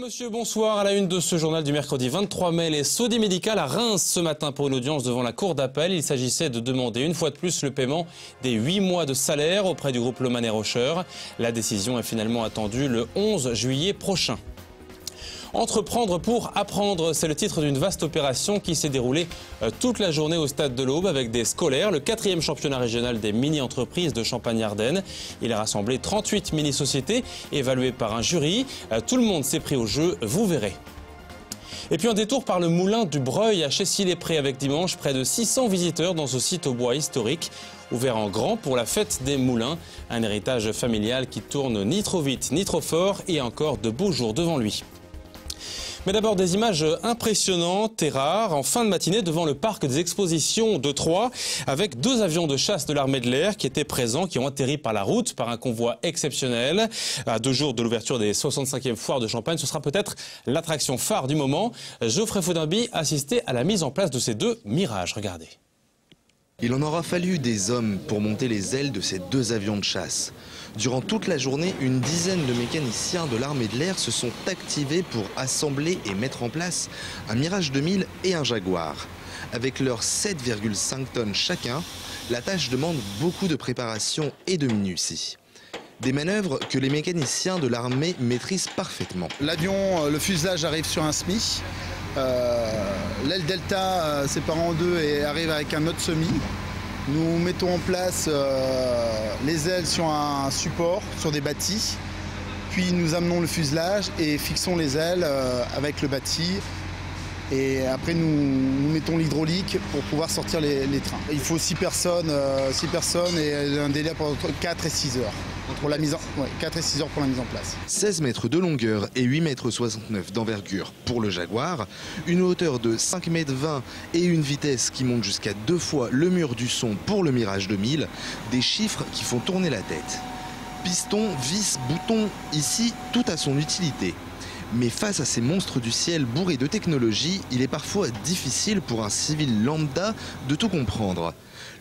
Monsieur, bonsoir. À la une de ce journal du mercredi 23 mai, les Sodi Médical à Reims ce matin pour une audience devant la cour d'appel. Il s'agissait de demander une fois de plus le paiement des 8 mois de salaire auprès du groupe Lohmann & Rocher. La décision est finalement attendue le 11 juillet prochain. Entreprendre pour apprendre, c'est le titre d'une vaste opération qui s'est déroulée toute la journée au stade de l'Aube avec des scolaires. Le 4e championnat régional des mini-entreprises de Champagne-Ardenne. Il a rassemblé 38 mini-sociétés évaluées par un jury. Tout le monde s'est pris au jeu, vous verrez. Et puis un détour par le moulin du Breuil à Chessy-les-Prés avec dimanche près de 600 visiteurs dans ce site au bois historique. Ouvert en grand pour la fête des moulins. Un héritage familial qui tourne ni trop vite ni trop fort et encore de beaux jours devant lui. Mais d'abord des images impressionnantes et rares en fin de matinée devant le parc des expositions de Troyes avec 2 avions de chasse de l'armée de l'air qui étaient présents, qui ont atterri par la route par un convoi exceptionnel. À 2 jours de l'ouverture des 65e foires de Champagne, ce sera peut-être l'attraction phare du moment. Geoffrey Faudinby assistait à la mise en place de ces 2 mirages. Regardez. Il en aura fallu des hommes pour monter les ailes de ces 2 avions de chasse. Durant toute la journée, une dizaine de mécaniciens de l'armée de l'air se sont activés pour assembler et mettre en place un Mirage 2000 et un Jaguar. Avec leurs 7,5 tonnes chacun, la tâche demande beaucoup de préparation et de minutie. Des manœuvres que les mécaniciens de l'armée maîtrisent parfaitement. L'avion, le fuselage arrive sur un SMI. L'aile delta sépare en 2 et arrive avec un autre semi. Nous mettons en place les ailes sur un support, sur des bâtis. Puis nous amenons le fuselage et fixons les ailes avec le bâti. Et après nous mettons l'hydraulique pour pouvoir sortir les trains. Il faut 6 personnes et un délai pour 4 et 6 heures. Pour la mise en, 4 et 6 heures pour la mise en place. 16 mètres de longueur et 8,69 m d'envergure pour le Jaguar, une hauteur de 5,20 m et une vitesse qui monte jusqu'à 2 fois le mur du son pour le Mirage 2000, des chiffres qui font tourner la tête. Pistons, vis, boutons, ici tout a son utilité. Mais face à ces monstres du ciel bourrés de technologie, il est parfois difficile pour un civil lambda de tout comprendre.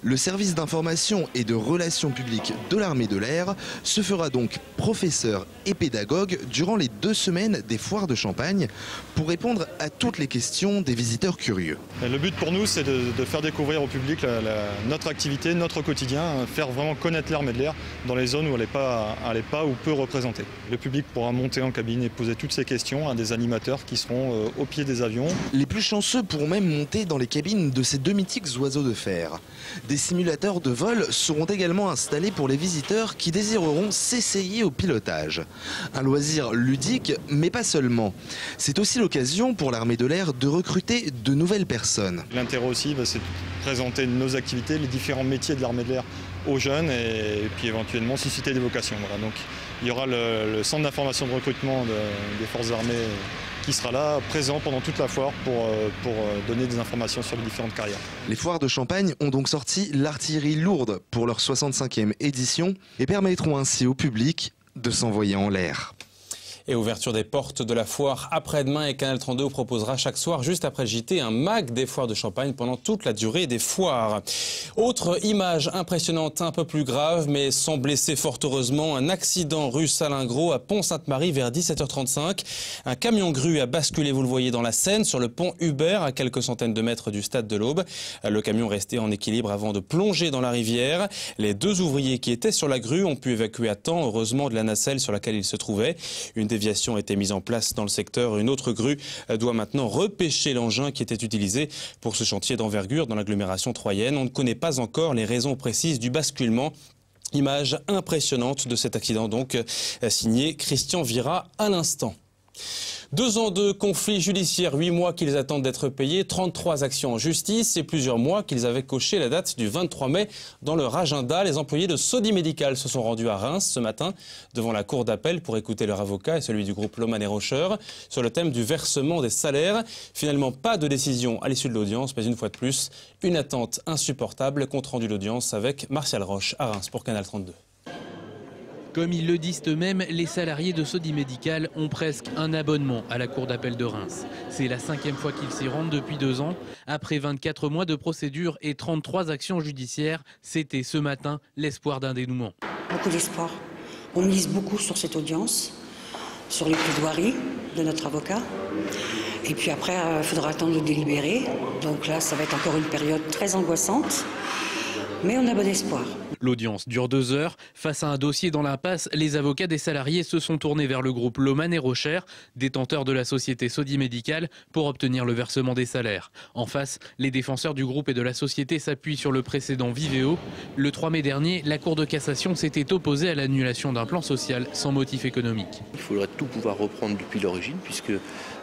Le service d'information et de relations publiques de l'armée de l'air se fera donc professeur et pédagogue durant les 2 semaines des foires de Champagne pour répondre à toutes les questions des visiteurs curieux. Le but pour nous, c'est de faire découvrir au public notre activité, notre quotidien, faire vraiment connaître l'armée de l'air dans les zones où elle n'est pas ou peu représentée. Le public pourra monter en cabine et poser toutes ces questions à des animateurs qui seront au pied des avions. Les plus chanceux pourront même monter dans les cabines de ces 2 mythiques oiseaux de fer. Des simulateurs de vol seront également installés pour les visiteurs qui désireront s'essayer au pilotage. Un loisir ludique, mais pas seulement. C'est aussi l'occasion pour l'armée de l'air de recruter de nouvelles personnes. L'intérêt aussi, c'est de présenter nos activités, les différents métiers de l'armée de l'air aux jeunes et puis éventuellement susciter des vocations. Voilà. Donc, il y aura le centre d'information de recrutement des forces armées qui sera là, présent pendant toute la foire pour donner des informations sur les différentes carrières. Les foires de Champagne ont donc sorti l'artillerie lourde pour leur 65e édition et permettront ainsi au public de s'envoyer en l'air. Et ouverture des portes de la foire après-demain et Canal 32 vous proposera chaque soir, juste après le JT, un mag des foires de Champagne pendant toute la durée des foires. Autre image impressionnante, un peu plus grave, mais sans blesser fort heureusement, un accident rue Salingros à Pont-Sainte-Marie vers 17h35. Un camion grue a basculé, vous le voyez dans la Seine, sur le pont Hubert, à quelques centaines de mètres du stade de l'Aube. Le camion restait en équilibre avant de plonger dans la rivière. Les 2 ouvriers qui étaient sur la grue ont pu évacuer à temps, heureusement, de la nacelle sur laquelle ils se trouvaient. Une déviation a été mise en place dans le secteur. Une autre grue doit maintenant repêcher l'engin qui était utilisé pour ce chantier d'envergure dans l'agglomération troyenne. On ne connaît pas encore les raisons précises du basculement. Image impressionnante de cet accident, donc signé Christian Vira à l'instant. 2 ans de conflit judiciaire, 8 mois qu'ils attendent d'être payés, 33 actions en justice et plusieurs mois qu'ils avaient coché la date du 23 mai dans leur agenda. Les employés de Sodi Médical se sont rendus à Reims ce matin devant la cour d'appel pour écouter leur avocat et celui du groupe Lohmann & Rocher sur le thème du versement des salaires. Finalement, pas de décision à l'issue de l'audience, mais une fois de plus, une attente insupportable. Compte rendu l'audience avec Martial Roche à Reims pour Canal 32. Comme ils le disent eux-mêmes, les salariés de Sodi Médical ont presque un abonnement à la cour d'appel de Reims. C'est la 5e fois qu'ils s'y rendent depuis 2 ans. Après 24 mois de procédure et 33 actions judiciaires, c'était ce matin l'espoir d'un dénouement. Beaucoup d'espoir. On mise beaucoup sur cette audience. sur les plaidoiries de notre avocat. Et puis après, il faudra attendre de délibérer. Donc là, ça va être encore une période très angoissante. Mais on a bon espoir. L'audience dure 2 heures. Face à un dossier dans l'impasse, les avocats des salariés se sont tournés vers le groupe Lohmann et Rocher, détenteur de la société Sodi Medical, pour obtenir le versement des salaires. En face, les défenseurs du groupe et de la société s'appuient sur le précédent Vivéo. Le 3 mai dernier, la Cour de cassation s'était opposée à l'annulation d'un plan social sans motif économique. Il faudrait tout pouvoir reprendre depuis l'origine, puisque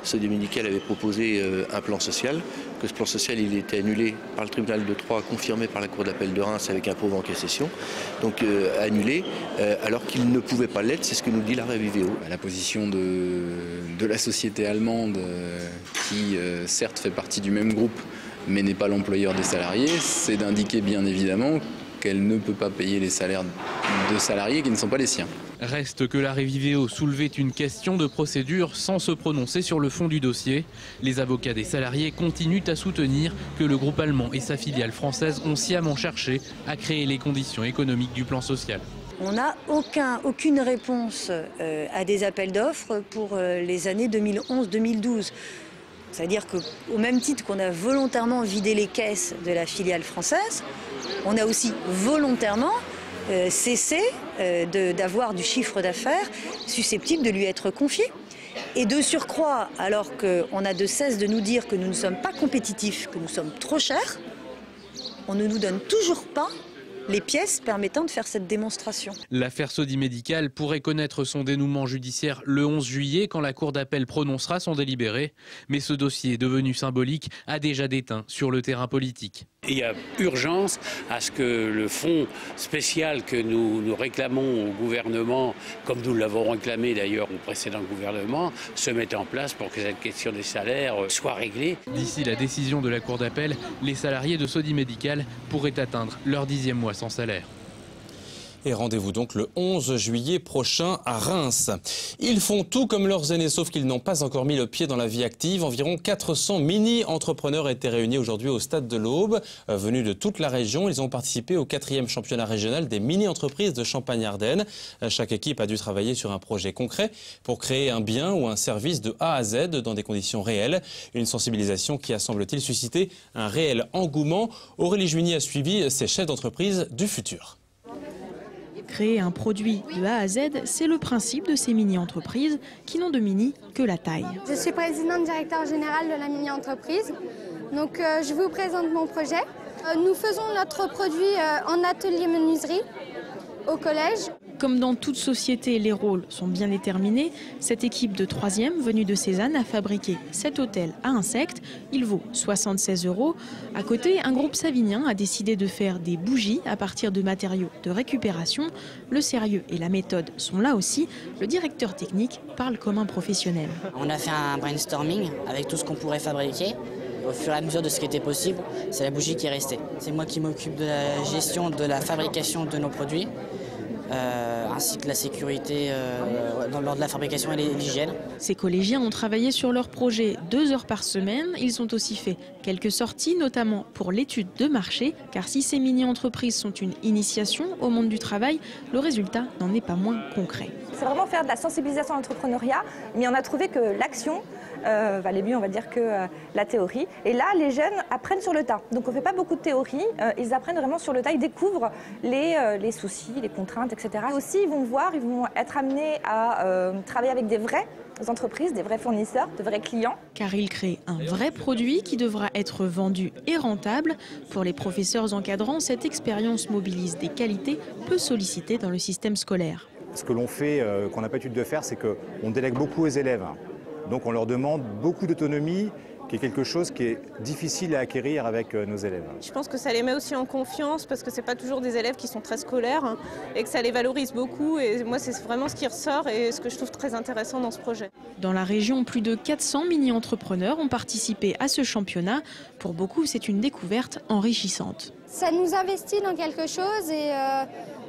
Sodi Medical avait proposé un plan social, que ce plan social il était annulé par le tribunal de Troyes, confirmé par la Cour d'appel de Reims avec un pauvre en cassation, donc annulé, alors qu'il ne pouvait pas l'être, c'est ce que nous dit l'arrêt Vivéo. La position de la société allemande, qui certes fait partie du même groupe, mais n'est pas l'employeur des salariés, c'est d'indiquer bien évidemment qu'elle ne peut pas payer les salaires de salariés qui ne sont pas les siens. Reste que l'arrêt Vivéo soulevait une question de procédure sans se prononcer sur le fond du dossier. Les avocats des salariés continuent à soutenir que le groupe allemand et sa filiale française ont sciemment cherché à créer les conditions économiques du plan social. On n'a aucune réponse à des appels d'offres pour les années 2011-2012. C'est-à-dire qu'au même titre qu'on a volontairement vidé les caisses de la filiale française, on a aussi volontairement cessé d'avoir du chiffre d'affaires susceptible de lui être confié. Et de surcroît, alors qu'on a de cesse de nous dire que nous ne sommes pas compétitifs, que nous sommes trop chers, on ne nous donne toujours pas les pièces permettant de faire cette démonstration. L'affaire Sodi Medical pourrait connaître son dénouement judiciaire le 11 juillet quand la Cour d'appel prononcera son délibéré. Mais ce dossier, devenu symbolique, a déjà déteint sur le terrain politique. Il y a urgence à ce que le fonds spécial que nous réclamons au gouvernement, comme nous l'avons réclamé d'ailleurs au précédent gouvernement, se mette en place pour que cette question des salaires soit réglée. D'ici la décision de la Cour d'appel, les salariés de Sodi Medical pourraient atteindre leur 10e mois sans salaire. Et rendez-vous donc le 11 juillet prochain à Reims. Ils font tout comme leurs aînés, sauf qu'ils n'ont pas encore mis le pied dans la vie active. Environ 400 mini-entrepreneurs étaient réunis aujourd'hui au stade de l'Aube. Venus de toute la région, ils ont participé au 4e championnat régional des mini-entreprises de Champagne-Ardenne. Chaque équipe a dû travailler sur un projet concret pour créer un bien ou un service de A à Z dans des conditions réelles. Une sensibilisation qui a, semble-t-il, suscité un réel engouement. Aurélie Juigny a suivi ces chefs d'entreprise du futur. Créer un produit de A à Z, c'est le principe de ces mini-entreprises qui n'ont de mini que la taille. Je suis présidente directeur général de la mini-entreprise. Donc je vous présente mon projet. Nous faisons notre produit en atelier menuiserie au collège. Comme dans toute société, les rôles sont bien déterminés. Cette équipe de 3e venue de Cézanne a fabriqué cet hôtel à insectes. Il vaut 76 €. À côté, un groupe savinien a décidé de faire des bougies à partir de matériaux de récupération. Le sérieux et la méthode sont là aussi. Le directeur technique parle comme un professionnel. On a fait un brainstorming avec tout ce qu'on pourrait fabriquer. Au fur et à mesure de ce qui était possible, c'est la bougie qui est restée. C'est moi qui m'occupe de la gestion de la fabrication de nos produits. Ainsi que la sécurité lors de la fabrication et l'hygiène. Ces collégiens ont travaillé sur leur projet 2 heures par semaine. Ils ont aussi fait quelques sorties, notamment pour l'étude de marché. Car si ces mini-entreprises sont une initiation au monde du travail, le résultat n'en est pas moins concret. C'est vraiment faire de la sensibilisation à l'entrepreneuriat, mais on a trouvé que l'action valait mieux, on va dire, que la théorie. Et là, les jeunes apprennent sur le tas. Donc on ne fait pas beaucoup de théorie, ils apprennent vraiment sur le tas, ils découvrent les soucis, les contraintes, etc. Aussi, ils vont être amenés à travailler avec des vraies entreprises, des vrais fournisseurs, de vrais clients. Car ils créent un vrai produit qui devra être vendu et rentable. Pour les professeurs encadrants, cette expérience mobilise des qualités peu sollicitées dans le système scolaire. Ce que l'on fait, qu'on n'a pas l'habitude de faire, c'est qu'on délègue beaucoup aux élèves. Donc on leur demande beaucoup d'autonomie, qui est quelque chose qui est difficile à acquérir avec nos élèves. Je pense que ça les met aussi en confiance parce que ce n'est pas toujours des élèves qui sont très scolaires et que ça les valorise beaucoup. Et moi, c'est vraiment ce qui ressort et ce que je trouve très intéressant dans ce projet. Dans la région, plus de 400 mini-entrepreneurs ont participé à ce championnat. Pour beaucoup, c'est une découverte enrichissante. Ça nous investit dans quelque chose et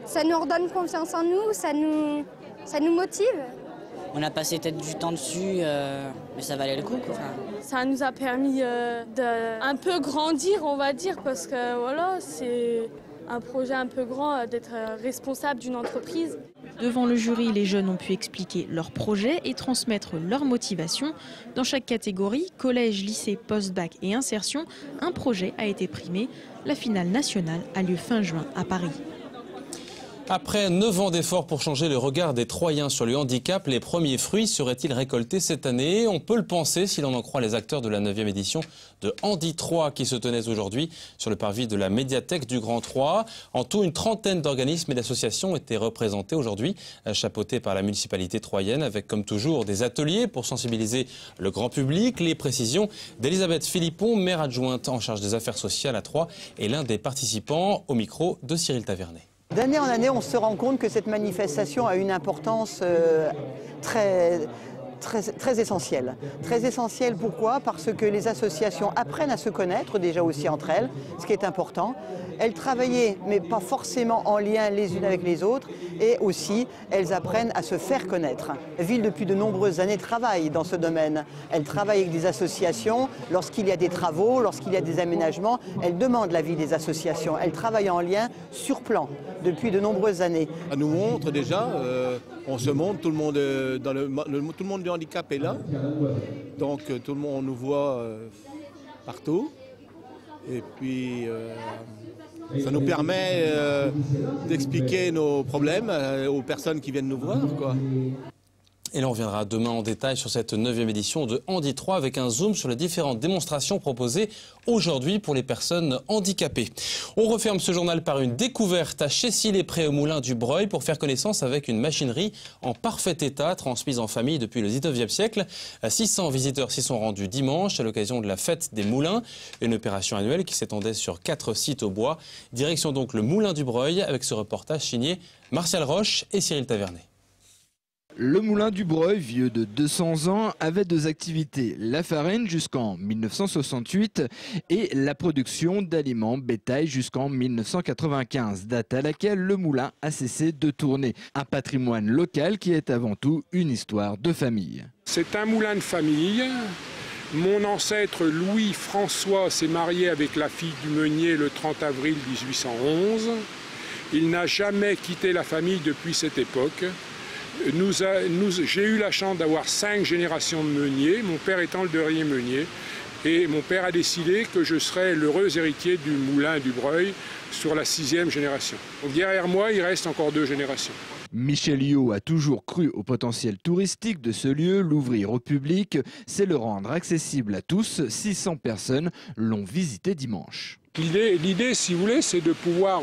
ça nous redonne confiance en nous, ça nous motive. On a passé peut-être du temps dessus, mais ça valait le coup, quoi. Ça nous a permis d'un peu grandir, on va dire, parce que voilà, c'est un projet un peu grand d'être responsable d'une entreprise. Devant le jury, les jeunes ont pu expliquer leurs projets et transmettre leur motivation. Dans chaque catégorie, collège, lycée, post-bac et insertion, un projet a été primé. La finale nationale a lieu fin juin à Paris. Après 9 ans d'efforts pour changer le regard des Troyens sur le handicap, les premiers fruits seraient-ils récoltés cette année? On peut le penser si l'on en croit les acteurs de la 9e édition de Handi 3 qui se tenaient aujourd'hui sur le parvis de la médiathèque du Grand Troyes. En tout, une trentaine d'organismes et d'associations étaient représentés aujourd'hui, chapeautés par la municipalité troyenne, avec comme toujours des ateliers pour sensibiliser le grand public. Les précisions d'Elisabeth Philippon, maire adjointe en charge des affaires sociales à Troyes, et l'un des participants au micro de Cyril Tavernet. D'année en année, on se rend compte que cette manifestation a une importance très essentielle. Très essentielle, pourquoi? Parce que les associations apprennent à se connaître déjà aussi entre elles, ce qui est important. Elles travaillaient, mais pas forcément en lien les unes avec les autres, et aussi elles apprennent à se faire connaître. La ville, depuis de nombreuses années, travaille dans ce domaine. Elle travaille avec des associations. Lorsqu'il y a des travaux, lorsqu'il y a des aménagements, elle demande l'avis des associations. Elle travaille en lien sur plan depuis de nombreuses années. Ça nous montre déjà, on se montre, tout le monde, tout le monde du handicap est là, donc tout le monde nous voit partout, et puis ça nous permet d'expliquer nos problèmes aux personnes qui viennent nous voir, quoi. Et l'on reviendra demain en détail sur cette 9e édition de Handi 3 avec un zoom sur les différentes démonstrations proposées aujourd'hui pour les personnes handicapées. On referme ce journal par une découverte à Chessy-les-Prés au Moulin du Breuil pour faire connaissance avec une machinerie en parfait état transmise en famille depuis le 19e siècle. 600 visiteurs s'y sont rendus dimanche à l'occasion de la fête des moulins, une opération annuelle qui s'étendait sur 4 sites au bois. Direction donc le Moulin du Breuil avec ce reportage signé Martial Roche et Cyril Tavernet. Le moulin du Breuil, vieux de 200 ans, avait deux activités, la farine jusqu'en 1968 et la production d'aliments bétail jusqu'en 1995, date à laquelle le moulin a cessé de tourner. Un patrimoine local qui est avant tout une histoire de famille. C'est un moulin de famille. Mon ancêtre Louis-François s'est marié avec la fille du meunier le 30 avril 1811. Il n'a jamais quitté la famille depuis cette époque. J'ai eu la chance d'avoir 5 générations de meuniers, mon père étant le dernier meunier. Et mon père a décidé que je serais l'heureux héritier du moulin du Breuil sur la 6e génération. Donc derrière moi, il reste encore 2 générations. Michel Yot a toujours cru au potentiel touristique de ce lieu, l'ouvrir au public, c'est le rendre accessible à tous. 600 personnes l'ont visité dimanche. L'idée, si vous voulez, c'est de pouvoir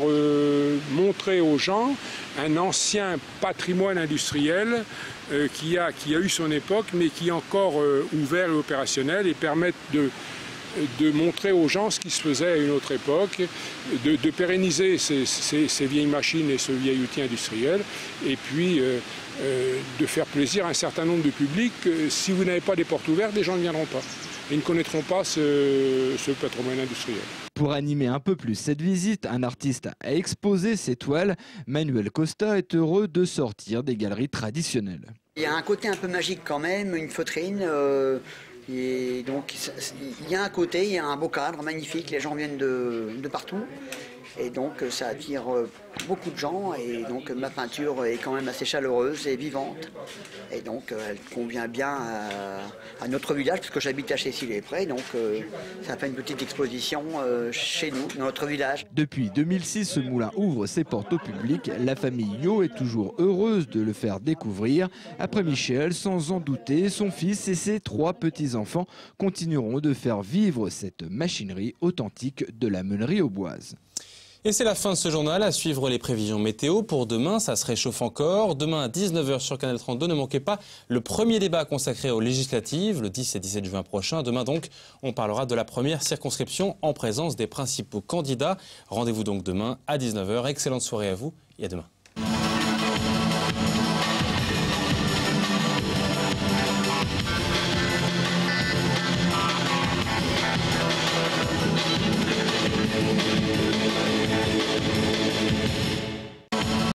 montrer aux gens un ancien patrimoine industriel qui a eu son époque, mais qui est encore ouvert et opérationnel, et permettre de montrer aux gens ce qui se faisait à une autre époque, de pérenniser ces vieilles machines et ce vieil outil industriel, et puis de faire plaisir à un certain nombre de publics. Si vous n'avez pas des portes ouvertes, les gens ne viendront pas. Ils ne connaîtront pas ce patrimoine industriel. Pour animer un peu plus cette visite, un artiste a exposé ses toiles. Manuel Costa est heureux de sortir des galeries traditionnelles. Il y a un côté un peu magique quand même, une feutrine. Et donc il y a un côté, il y a un beau cadre magnifique, les gens viennent de partout. Et donc ça attire beaucoup de gens, et donc ma peinture est quand même assez chaleureuse et vivante. Et donc elle convient bien à notre village, parce que j'habite à Chessy-les-Prés, donc ça fait une petite exposition chez nous, dans notre village. Depuis 2006, ce moulin ouvre ses portes au public. La famille Yot est toujours heureuse de le faire découvrir. Après Michel, sans en douter, son fils et ses 3 petits-enfants continueront de faire vivre cette machinerie authentique de la meunerie auboise. Et c'est la fin de ce journal. À suivre les prévisions météo pour demain. Ça se réchauffe encore. Demain à 19h sur Canal 32. Ne manquez pas le premier débat consacré aux législatives le 10 et 17 juin prochain. Demain donc, on parlera de la première circonscription en présence des principaux candidats. Rendez-vous donc demain à 19h. Excellente soirée à vous et à demain.